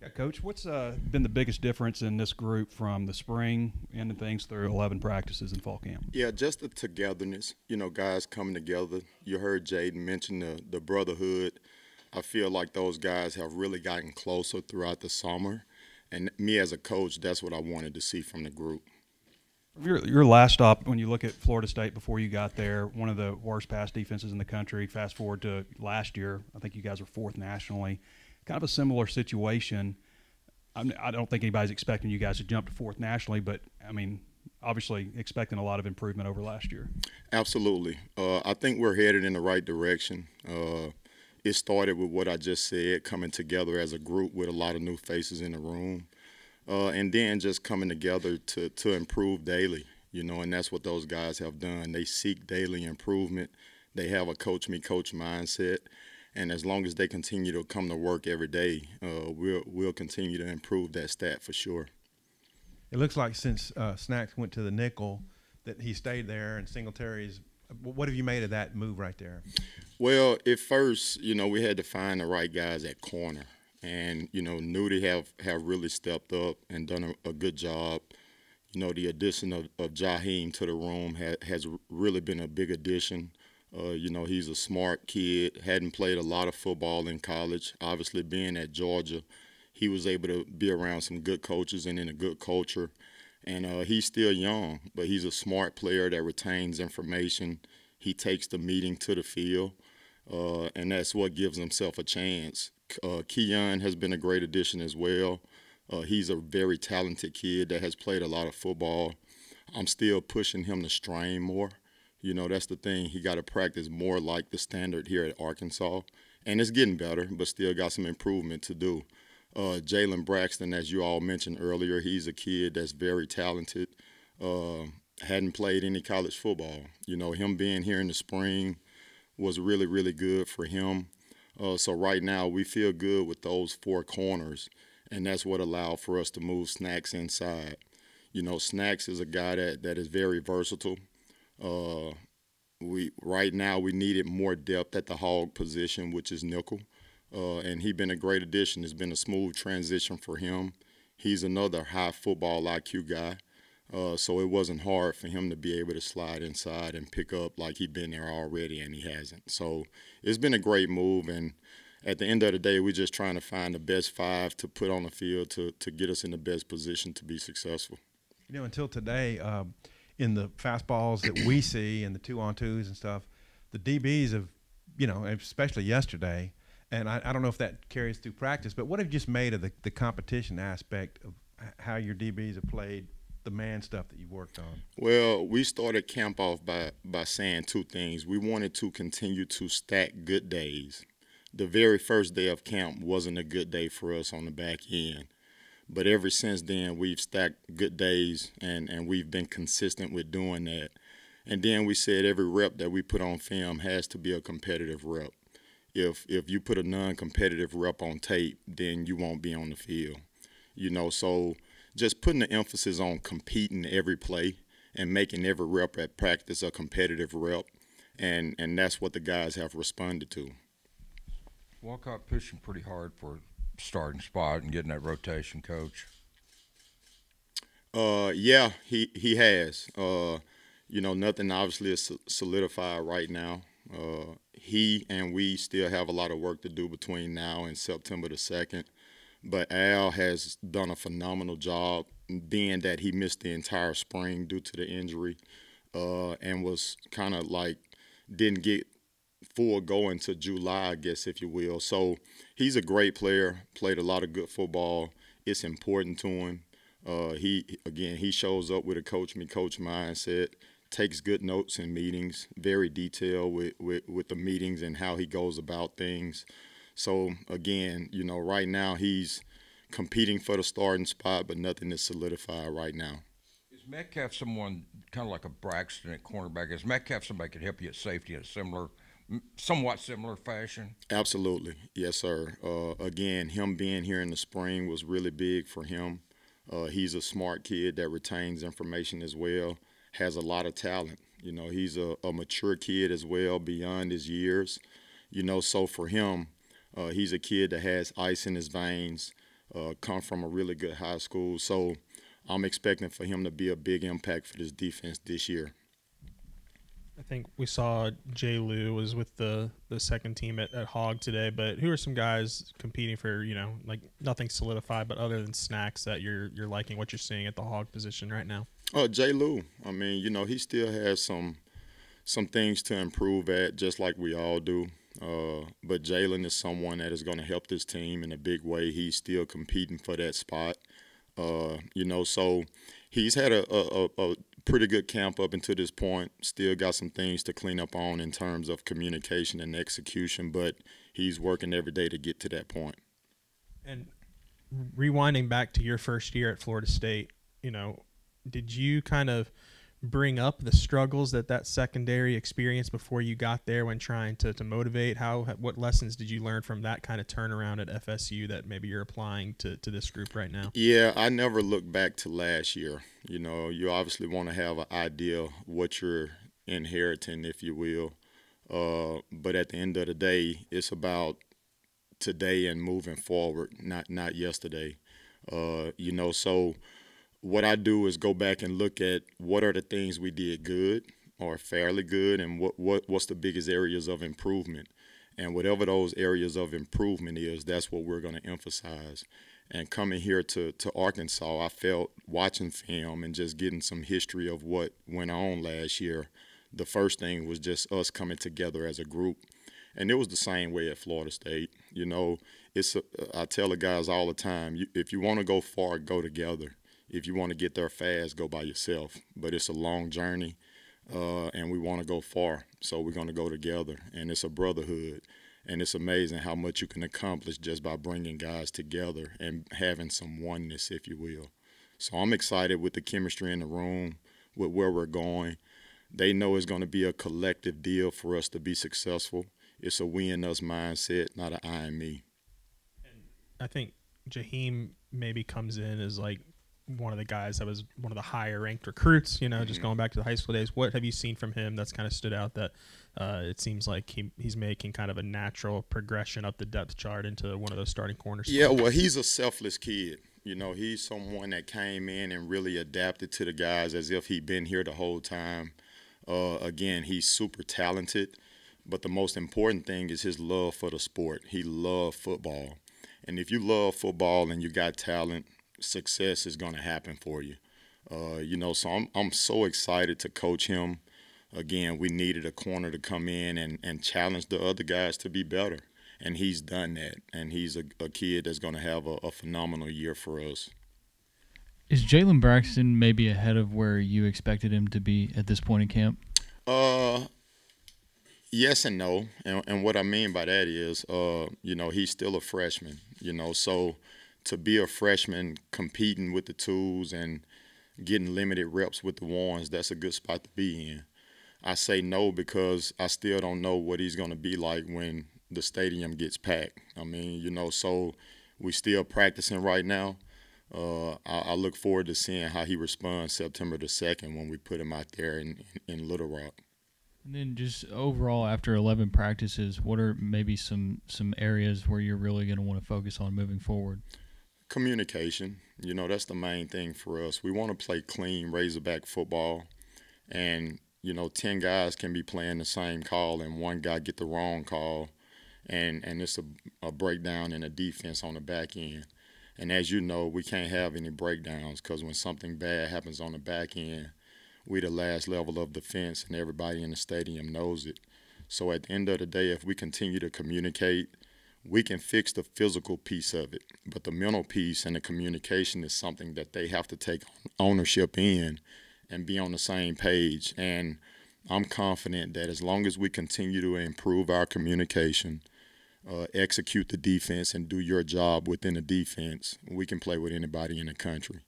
Yeah, Coach, what's been the biggest difference in this group from the spring and things through 11 practices in fall camp? Yeah, just the togetherness, guys coming together. You heard Jaden mention the brotherhood. I feel like those guys have really gotten closer throughout the summer. And me as a coach, that's what I wanted to see from the group. Your last stop, when you look at Florida State before you got there, one of the worst pass defenses in the country. Fast forward to last year, I think you guys were fourth nationally. Kind of a similar situation. I don't think anybody's expecting you guys to jump to fourth nationally, but I mean, obviously expecting a lot of improvement over last year. Absolutely. I think we're headed in the right direction. It started with what I just said, coming together as a group with a lot of new faces in the room. And then just coming together to improve daily, and that's what those guys have done. They seek daily improvement. They have a coach me coach mindset, and as long as they continue to come to work every day, we'll continue to improve that stat for sure. It looks like since Snacks went to the nickel that he stayed there, and Singletary's. What have you made of that move right there? Well, at first, we had to find the right guys at corner. And, Nudie have really stepped up and done a good job. The addition of Jaheim to the room has really been a big addition. He's a smart kid, hadn't played a lot of football in college. Obviously, being at Georgia, he was able to be around some good coaches and in a good culture. And he's still young, but he's a smart player that retains information. He takes the meeting to the field, and that's what gives himself a chance. Keon has been a great addition as well. He's a very talented kid that has played a lot of football. I'm still pushing him to strain more. That's the thing. He got to practice more like the standard here at Arkansas. And it's getting better, but still got some improvement to do. Jalen Braxton, as you all mentioned earlier, he's a kid that's very talented. Hadn't played any college football. Him being here in the spring was really, really good for him. So right now we feel good with those four corners, and that's what allowed for us to move Snacks inside. Snacks is a guy that is very versatile. Right now we needed more depth at the hog position, which is nickel, and he's been a great addition. It's been a smooth transition for him. He's another high football IQ guy. So it wasn't hard for him to be able to slide inside and pick up like he'd been there already, and he hasn't. So it's been a great move, and at the end of the day, we're just trying to find the best five to put on the field to get us in the best position to be successful. Until today, in the fastballs that we see and the 2-on-2s and stuff, the DBs have, especially yesterday, and I don't know if that carries through practice, but what have you just made of the competition aspect of how your DBs have played the man stuff that you've worked on? Well, we started camp off by saying two things. We wanted to continue to stack good days. The very first day of camp wasn't a good day for us on the back end. But ever since then, we've stacked good days, and we've been consistent with doing that. And then we said every rep that we put on film has to be a competitive rep. If you put a non-competitive rep on tape, then you won't be on the field. So just putting the emphasis on competing every play and making every rep at practice a competitive rep, and that's what the guys have responded to. Walcott pushing pretty hard for starting spot and getting that rotation, Coach. Yeah, he has. Nothing obviously is solidified right now. He and we still have a lot of work to do between now and September the 2nd. But Al has done a phenomenal job, being that he missed the entire spring due to the injury, and was kind of like didn't get full go into July, I guess, if you will. So he's a great player, played a lot of good football. It's important to him. He shows up with a coach me coach mindset, takes good notes in meetings, very detailed with the meetings and how he goes about things. So, again, right now he's competing for the starting spot, but nothing is solidified right now. Is Metcalf someone kind of like a Braxton at cornerback? Is Metcalf somebody could help you at safety in a somewhat similar fashion? Absolutely. Yes, sir. Again, him being here in the spring was really big for him. He's a smart kid that retains information as well, has a lot of talent. He's a mature kid as well beyond his years. So for him, he's a kid that has ice in his veins, come from a really good high school. So I'm expecting for him to be a big impact for this defense this year. I think we saw Jay Lou was with the second team at Hog today, but who are some guys competing for, like nothing solidified, but other than snacks that you're liking what you're seeing at the Hog position right now? Jay Lou, I mean, he still has some things to improve at, just like we all do. But Jalen is someone that is going to help this team in a big way. He's still competing for that spot. So he's had a pretty good camp up until this point. Still got some things to clean up on in terms of communication and execution, but he's working every day to get to that point. And rewinding back to your first year at Florida State, did you kind of bring up the struggles that secondary experience before you got there when trying to motivate? What lessons did you learn from that kind of turnaround at FSU that maybe you're applying to this group right now? Yeah, I never look back to last year. You obviously want to have an idea of what you're inheriting, if you will. But at the end of the day, it's about today and moving forward, not yesterday. So what I do is go back and look at what are the things we did good or fairly good, and what's the biggest areas of improvement. And whatever those areas of improvement is, that's what we're going to emphasize. And coming here to Arkansas, I felt watching film and just getting some history of what went on last year, the first thing was just us coming together as a group. And it was the same way at Florida State. I tell the guys all the time, if you want to go far, go together. If you want to get there fast, go by yourself. But it's a long journey, and we want to go far, so we're going to go together. And it's a brotherhood, and it's amazing how much you can accomplish just by bringing guys together and having some oneness, if you will. So I'm excited with the chemistry in the room, with where we're going. They know it's going to be a collective deal for us to be successful. It's a we and us mindset, not an I and me. And I think Jaheim maybe comes in as like one of the guys that was one of the higher ranked recruits, just going back to the high school days. What have you seen from him that's kind of stood out that it seems like he's making kind of a natural progression up the depth chart into one of those starting corners? Yeah, well, he's a selfless kid. He's someone that came in and really adapted to the guys as if he'd been here the whole time. Again, he's super talented, but the most important thing is his love for the sport. He loved football. And if you love football and you got talent, success is going to happen for you. So I'm so excited to coach him. Again, we needed a corner to come in and challenge the other guys to be better. And he's done that. And he's a kid that's going to have a phenomenal year for us. Is Jalen Braxton maybe ahead of where you expected him to be at this point in camp? Yes and no. And what I mean by that is, he's still a freshman, so to be a freshman competing with the twos and getting limited reps with the ones, that's a good spot to be in. I say no because I still don't know what he's going to be like when the stadium gets packed. I mean, so we still practicing right now. I look forward to seeing how he responds September the 2nd when we put him out there in Little Rock. And then just overall, after 11 practices, what are maybe some areas where you're really going to want to focus on moving forward? Communication. That's the main thing for us. We want to play clean Razorback football. And, 10 guys can be playing the same call and one guy get the wrong call. And it's a breakdown in the defense on the back end. And as you know, we can't have any breakdowns because when something bad happens on the back end, we're the last level of defense and everybody in the stadium knows it. So at the end of the day, if we continue to communicate, we can fix the physical piece of it. But the mental piece and the communication is something that they have to take ownership in and be on the same page. And I'm confident that as long as we continue to improve our communication, execute the defense, and do your job within the defense, we can play with anybody in the country.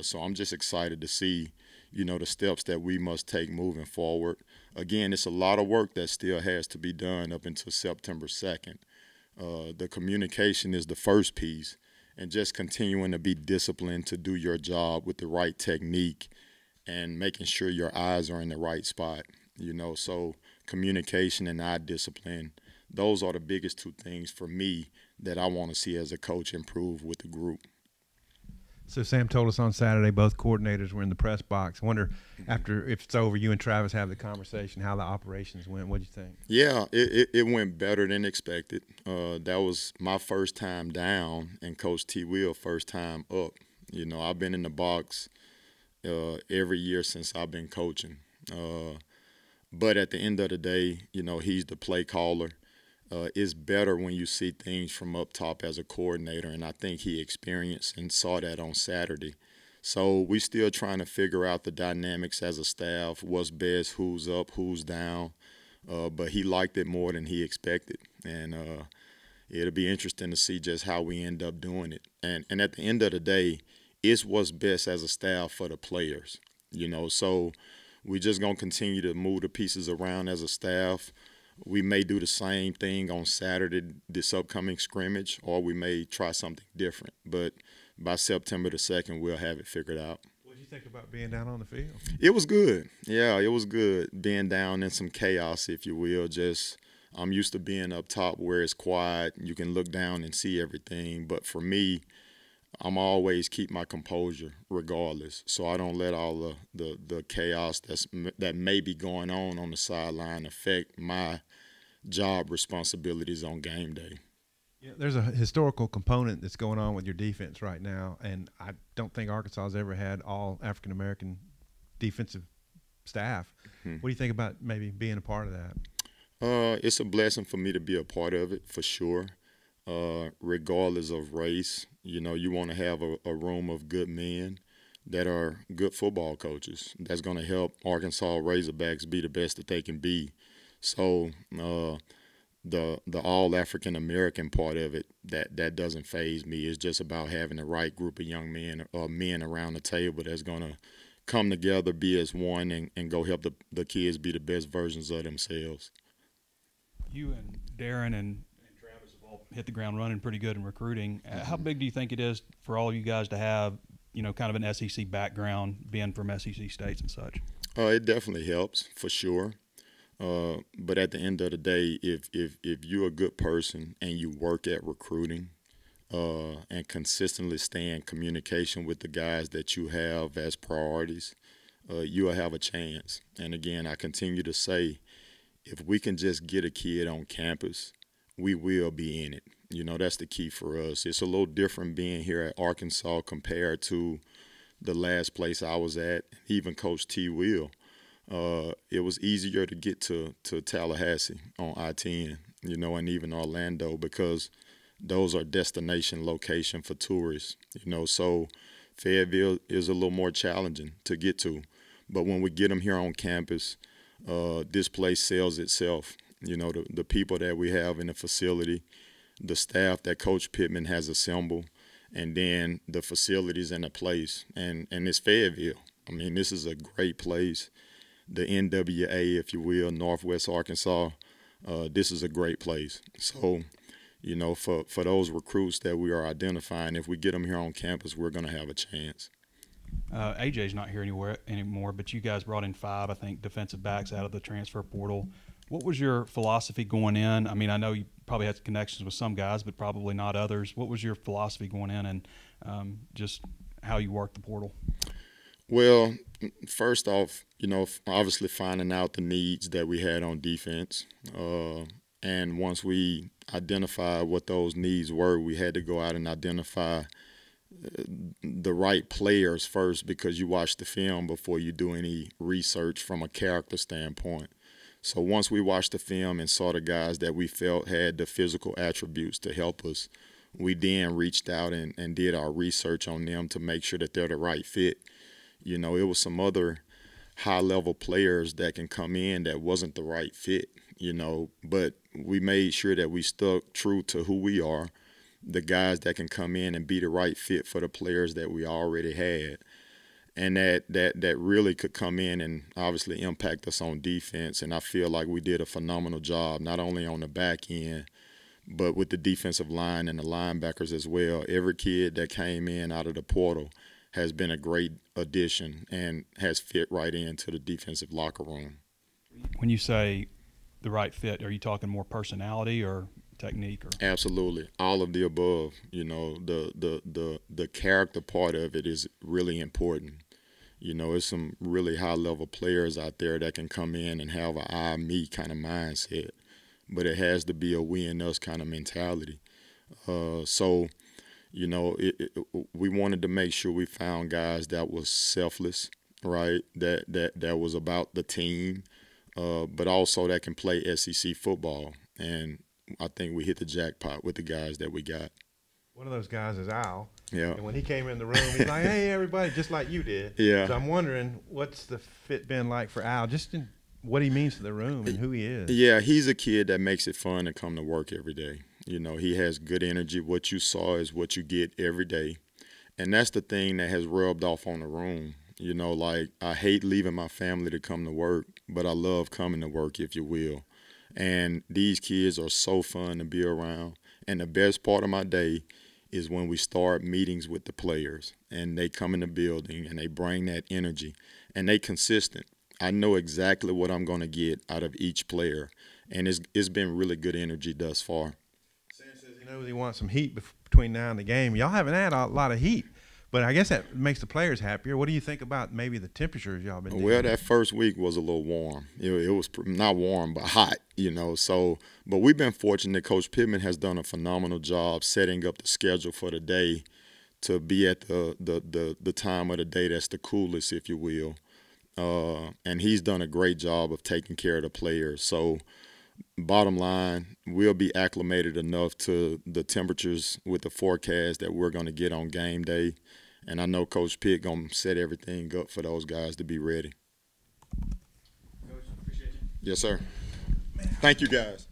So I'm just excited to see, the steps that we must take moving forward. Again, it's a lot of work that still has to be done up until September 2nd. The communication is the first piece, and just continuing to be disciplined to do your job with the right technique and making sure your eyes are in the right spot. So communication and eye discipline, those are the biggest two things for me that I want to see as a coach improve with the group. So Sam told us on Saturday both coordinators were in the press box. I wonder, after, if it's over, you and Travis have the conversation, how the operations went. What did you think? Yeah, it went better than expected. That was my first time down, and Coach T. Will first time up. You know, I've been in the box every year since I've been coaching. But at the end of the day, you know, he's the play caller. It's better when you see things from up top as a coordinator, and I think he experienced and saw that on Saturday. So we still trying to figure out the dynamics as a staff, what's best, who's up, who's down. But he liked it more than he expected, and it'll be interesting to see just how we end up doing it. And at the end of the day, it's what's best as a staff for the players, you know. So we're just going to continue to move the pieces around as a staff. We may do the same thing on Saturday, this upcoming scrimmage, or we may try something different. But by September the 2nd, we'll have it figured out. What did you think about being down on the field? It was good. Yeah, it was good being down in some chaos, if you will. Just I'm used to being up top where it's quiet. You can look down and see everything. But for me, I'm always keep my composure regardless, so I don't let all the chaos that may be going on the sideline affect my job responsibilities on game day. Yeah, there's a historical component that's going on with your defense right now, and I don't think Arkansas has ever had all African-American defensive staff. What do you think about maybe being a part of that? It's a blessing for me to be a part of it, for sure. Regardless of race, you know, you want to have a room of good men that are good football coaches. That's going to help Arkansas Razorbacks be the best that they can be. So the all African American part of it, that doesn't faze me. It's just about having the right group of young men or men around the table that's going to come together, be as one, and go help the kids be the best versions of themselves. You and Darren and Travis have all hit the ground running pretty good in recruiting. How big do you think it is for all of you guys to have, you know, kind of an SEC background, being from SEC states and such? It definitely helps, for sure. But at the end of the day, if you're a good person and you work at recruiting and consistently stay in communication with the guys that you have as priorities, you'll have a chance. And again, I continue to say, if we can just get a kid on campus, we will be in it. You know, that's the key for us. It's a little different being here at Arkansas compared to the last place I was at, even Coach T. Will. It was easier to get to Tallahassee on I-10, you know, and even Orlando, because those are destination location for tourists, you know. So Fayetteville is a little more challenging to get to. But when we get them here on campus, this place sells itself. You know, the people that we have in the facility, the staff that Coach Pittman has assembled, and then the facilities and the place. And it's Fayetteville. I mean, this is a great place. The NWA, if you will, Northwest Arkansas, this is a great place. So, you know, for those recruits that we are identifying, if we get them here on campus, we're going to have a chance. AJ's not here anymore, but you guys brought in 5, I think, defensive backs out of the transfer portal. What was your philosophy going in? I mean, I know you probably had connections with some guys, but probably not others. What was your philosophy going in, and just how you worked the portal? Well, first off, you know, obviously finding out the needs that we had on defense. And once we identified what those needs were, we had to go out and identify the right players first, because you watch the film before you do any research from a character standpoint. So once we watched the film and saw the guys that we felt had the physical attributes to help us, we then reached out and did our research on them to make sure that they're the right fit. You know, it was some other high-level players that can come in that wasn't the right fit, you know, but we made sure that we stuck true to who we are, the guys that can come in and be the right fit for the players that we already had, and that really could come in and obviously impact us on defense. And I feel like we did a phenomenal job, not only on the back end, but with the defensive line and the linebackers as well. Every kid that came in out of the portal has been a great addition and has fit right into the defensive locker room. When you say the right fit? Are you talking more personality or technique? Or Absolutely, all of the above. You know, the character part of it is really important. You know, it's some really high-level players out there that can come in and have an I-me kind of mindset, but it has to be a we and us kind of mentality. So, you know, we wanted to make sure we found guys that was selfless, right? That was about the team, but also that can play SEC football. And I think we hit the jackpot with the guys that we got. One of those guys is Al. Yeah. And when he came in the room, he's like, "Hey, everybody," just like you did. Yeah. So I'm wondering, what's the fit been like for Al, just in what he means to the room and who he is? Yeah, he's a kid that makes it fun to come to work every day. You know, he has good energy. What you saw is what you get every day. And that's the thing that has rubbed off on the room. You know, like, I hate leaving my family to come to work, but I love coming to work, if you will. And these kids are so fun to be around. And the best part of my day is when we start meetings with the players and they come in the building and they bring that energy and they consistent. I know exactly what I'm going to get out of each player, and it's been really good energy thus far. Sam says he knows he wants some heat between now and the game. Y'all haven't had a lot of heat, but I guess that makes the players happier. What do you think about maybe the temperatures y'all been dealing Well, with? that first week was a little warm. It was not warm, but hot, you know. So, but we've been fortunate. Coach Pittman has done a phenomenal job setting up the schedule for the day to be at the time of the day that's the coolest, if you will. And he's done a great job of taking care of the players. So, bottom line, we'll be acclimated enough to the temperatures with the forecast that we're going to get on game day. And I know Coach Pitt going to set everything up for those guys to be ready. Coach, appreciate you. Yes, sir. Thank you, guys.